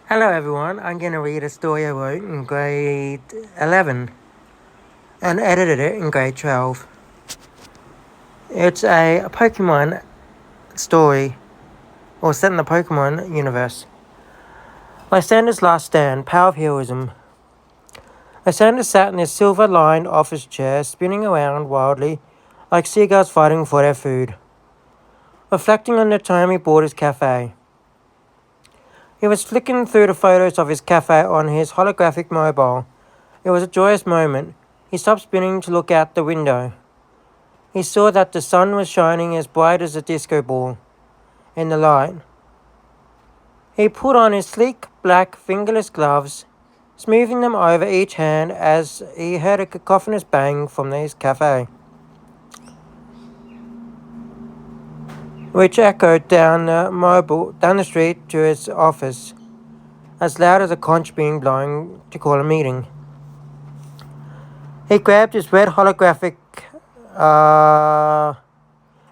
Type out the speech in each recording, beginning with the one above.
Hello everyone, I'm going to read a story I wrote in grade 11 and edited it in grade 12. It's a Pokemon story, or set in the Pokemon universe. Lysander's Last Stand, Power of Heroism. Lysander sat in his silver-lined office chair, spinning around wildly like seagulls fighting for their food, reflecting on the time he bought his cafe. He was flicking through the photos of his cafe on his holographic mobile. It was a joyous moment. He stopped spinning to look out the window. He saw that the sun was shining as bright as a disco ball in the light. He put on his sleek black fingerless gloves, smoothing them over each hand as he heard a cacophonous bang from his cafe, which echoed down the street to his office, as loud as a conch being blowing to call a meeting. He grabbed his red holographic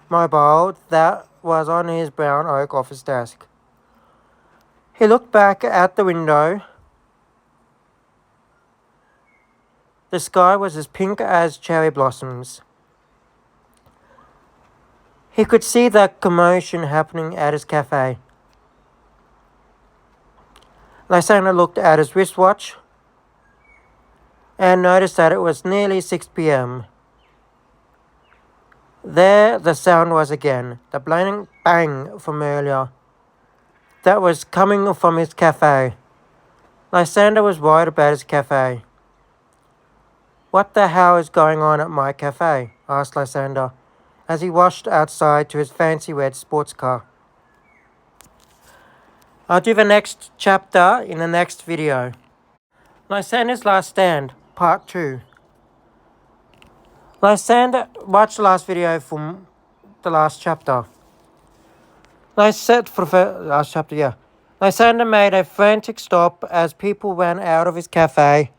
mobile that was on his brown oak office desk. He looked back at the window. The sky was as pink as cherry blossoms. He could see the commotion happening at his cafe. Lysander looked at his wristwatch and noticed that it was nearly 6 p.m. There the sound was again, the blinding bang from earlier that was coming from his cafe. Lysander was worried about his cafe. "What the hell is going on at my cafe?" asked Lysander, as he washed outside to his fancy red sports car. I'll do the next chapter in the next video. Lysander's Last Stand, Part 2. Lysander, watch the last video from the last chapter. Lysander made a frantic stop as people ran out of his cafe,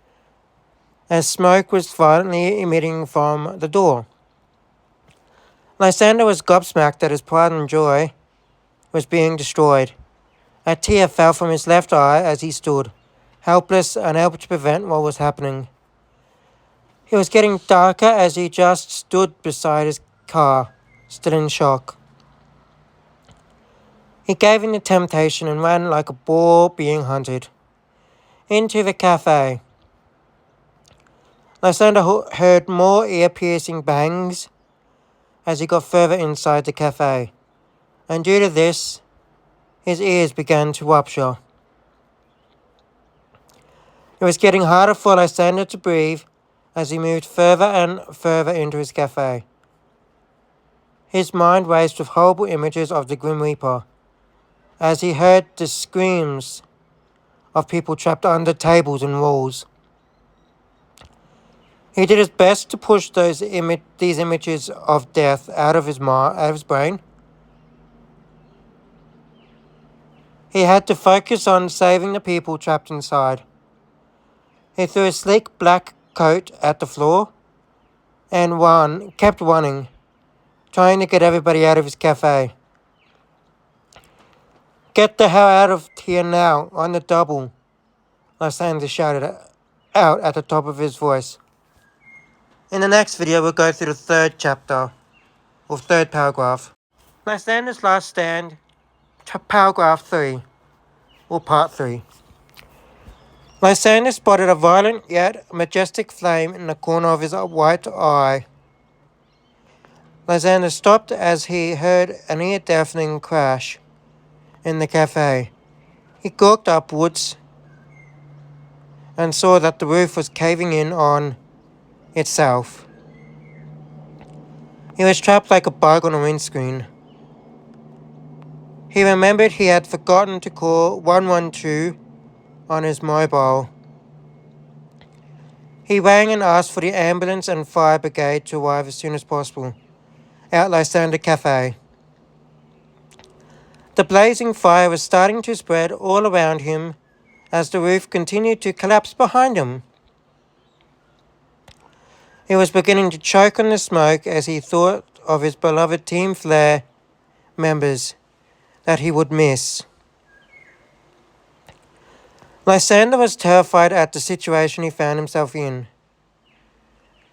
as smoke was violently emitting from the door. Lysander was gobsmacked that his pride and joy was being destroyed. A tear fell from his left eye as he stood, helpless, unable to prevent what was happening. It was getting darker as he just stood beside his car, still in shock. He gave in to temptation and ran like a boar being hunted into the cafe. Lysander heard more ear-piercing bangs as he got further inside the cafe, and due to this, his ears began to rupture. It was getting harder for Lysander to breathe as he moved further and further into his cafe. His mind raced with horrible images of the Grim Reaper as he heard the screams of people trapped under tables and walls. He did his best to push these images of death out of his brain. He had to focus on saving the people trapped inside. He threw his sleek black coat at the floor and kept running, trying to get everybody out of his cafe. "Get the hell out of here now, on the double," Lysander shouted out at the top of his voice. In the next video, we'll go through the third chapter, or third paragraph. Lysander's Last Stand, paragraph 3, or part 3. Lysander spotted a violent yet majestic flame in the corner of his white eye. Lysander stopped as he heard an ear-deafening crash in the cafe. He gawked upwards and saw that the roof was caving in on itself. He was trapped like a bug on a windscreen. He remembered he had forgotten to call 112 on his mobile. He rang and asked for the ambulance and fire brigade to arrive as soon as possible at Lysander Cafe. The blazing fire was starting to spread all around him as the roof continued to collapse behind him. He was beginning to choke on the smoke as he thought of his beloved Team Flare members that he would miss. Lysander was terrified at the situation he found himself in.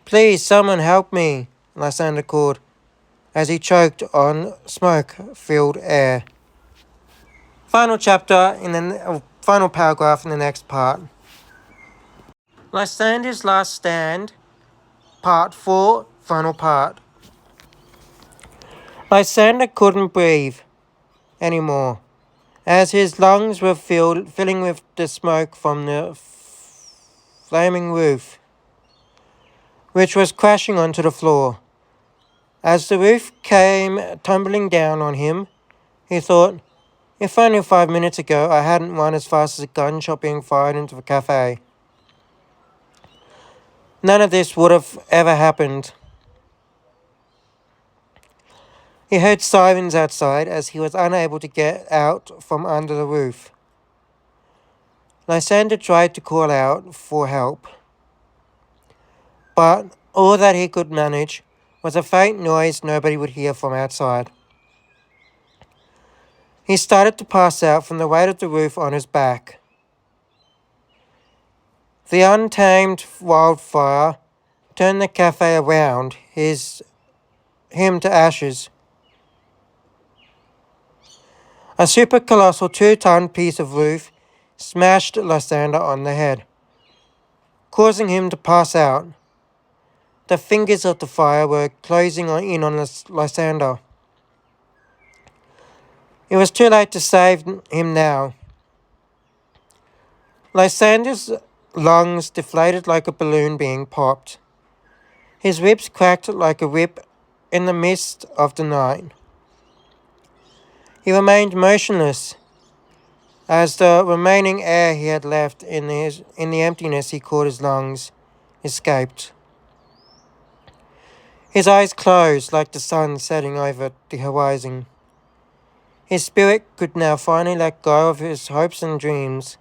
"Please, someone help me," Lysander called, as he choked on smoke-filled air. Final chapter final paragraph in the next part. Lysander's Last Stand, Part 4, final part. Lysander couldn't breathe anymore, as his lungs were filling with the smoke from the flaming roof, which was crashing onto the floor. As the roof came tumbling down on him, he thought, if only 5 minutes ago I hadn't run as fast as a gunshot being fired into the cafe, none of this would have ever happened. He heard sirens outside as he was unable to get out from under the roof. Lysander tried to call out for help, but all that he could manage was a faint noise nobody would hear from outside. He started to pass out from the weight of the roof on his back. The untamed wildfire turned the cafe around him to ashes. A super colossal 2-ton piece of roof smashed Lysander on the head, causing him to pass out. The fingers of the fire were closing in on Lysander. It was too late to save him now. Lysander's lungs deflated like a balloon being popped. His ribs cracked like a whip in the mist of the night. He remained motionless as the remaining air he had left in the emptiness he called his lungs escaped. His eyes closed like the sun setting over the horizon. His spirit could now finally let go of his hopes and dreams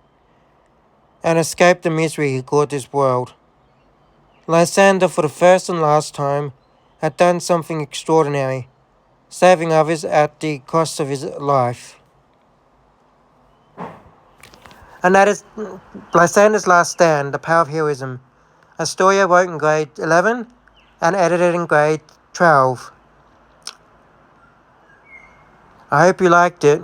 and escape the misery he called this world. Lysander, for the first and last time, had done something extraordinary, saving others at the cost of his life. And that is Lysander's Last Stand, The Power of Heroism, a story I wrote in grade 11 and edited in grade 12. I hope you liked it.